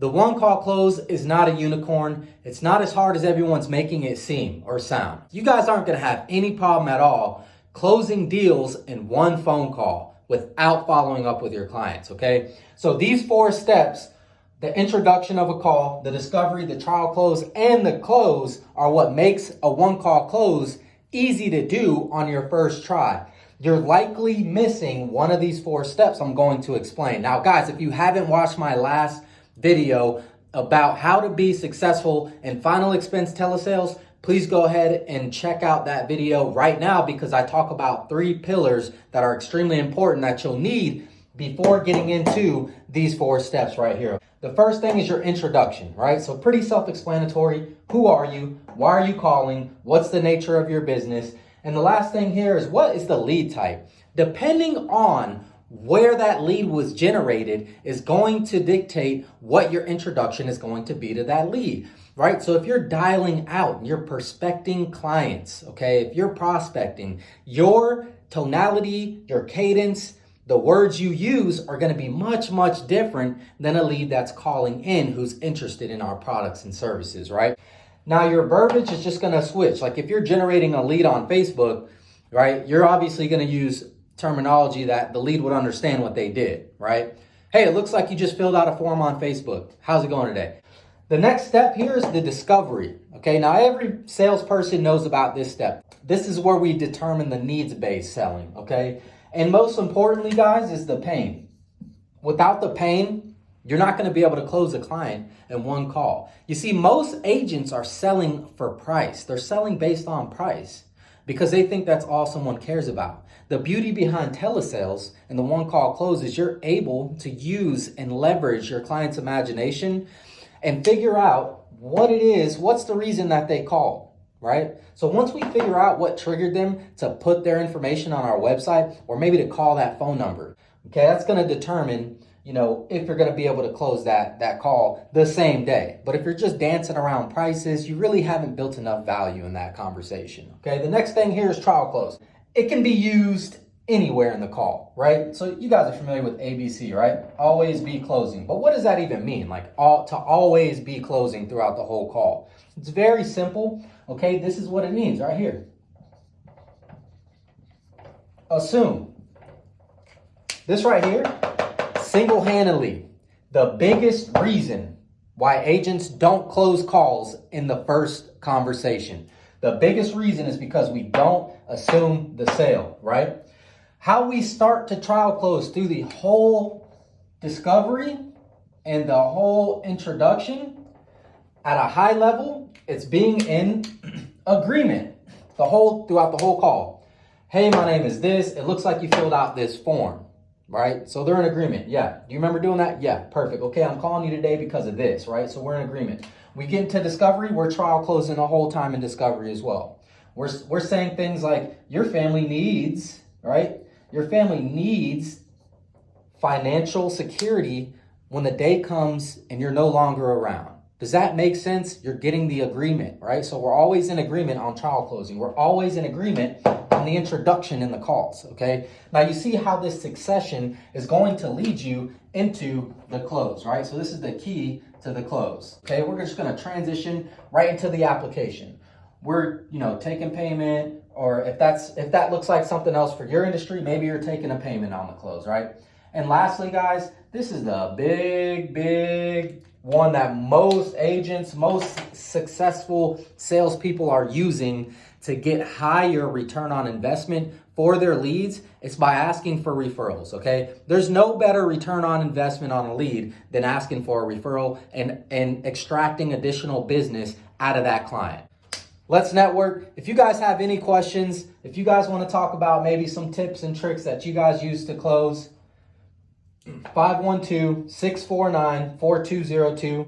The one call close is not a unicorn. It's not as hard as everyone's making it seem or sound. You guys aren't going to have any problem at all closing deals in one phone call without following up with your clients, okay? So these 4 steps, the introduction of a call, the discovery, the trial close, and the close are what makes a one call close easy to do on your first try. You're likely missing one of these 4 steps I'm going to explain. Now, guys, if you haven't watched my last video about how to be successful in final expense telesales, please go ahead and check out that video right now, because I talk about 3 pillars that are extremely important that you'll need before getting into these 4 steps right here. The first thing is your introduction, right? So pretty self-explanatory. Who are you? Why are you calling? What's the nature of your business? And the last thing here is, what is the lead type? Depending on where that lead was generated is going to dictate what your introduction is going to be to that lead, right? So if you're dialing out and you're prospecting clients, okay, if you're prospecting, your tonality, your cadence, the words you use are going to be much, much different than a lead that's calling in who's interested in our products and services, right? Now, your verbiage is just going to switch. Like if you're generating a lead on Facebook, right, you're obviously going to use terminology that the lead would understand what they did, right? Hey, it looks like you just filled out a form on Facebook. How's it going today? The next step here is the discovery. Okay, now every salesperson knows about this step. This is where we determine the needs-based selling, okay? And most importantly, guys, is the pain. Without the pain, you're not going to be able to close a client in one call. You see, most agents are selling for price. They're selling based on price because they think that's all someone cares about. The beauty behind telesales and the one call close is you're able to use and leverage your client's imagination and figure out what it is, what's the reason that they called, right? So once we figure out what triggered them to put their information on our website or maybe to call that phone number, okay, that's going to determine, if you're going to be able to close that call the same day. But if you're just dancing around prices, you really haven't built enough value in that conversation, okay? The next thing here is trial close. It can be used anywhere in the call, right? So you guys are familiar with ABC, right? Always be closing. But what does that even mean? Like to always be closing throughout the whole call. It's very simple, okay? This is what it means right here. Assume. This right here, single-handedly, the biggest reason why agents don't close calls in the first conversation. The biggest reason is because we don't assume the sale, right? How we start to trial close through the whole discovery and the whole introduction at a high level, it's being in agreement throughout the whole call. Hey, my name is this. It looks like you filled out this form, right? So they're in agreement. Yeah. Do you remember doing that? Yeah, perfect. Okay, I'm calling you today because of this, right? So we're in agreement. We get into discovery, we're trial closing the whole time in discovery as well. We're saying things like your family needs, right? Your family needs financial security when the day comes and you're no longer around. Does that make sense? You're getting the agreement, right? So we're always in agreement on trial closing. We're always in agreement on the introduction in the calls, okay? Now you see how this succession is going to lead you into the close, right? So this is the key to the close, okay? We're just gonna transition right into the application. We're, taking payment, or if that looks like something else for your industry, maybe you're taking a payment on the close, right? And lastly, guys, this is the big one that most agents, most successful salespeople are using to get higher return on investment for their leads. It's by asking for referrals, okay? There's no better return on investment on a lead than asking for a referral and extracting additional business out of that client. Let's network. If you guys have any questions, if you guys want to talk about maybe some tips and tricks that you guys use to close, 512-649-4202.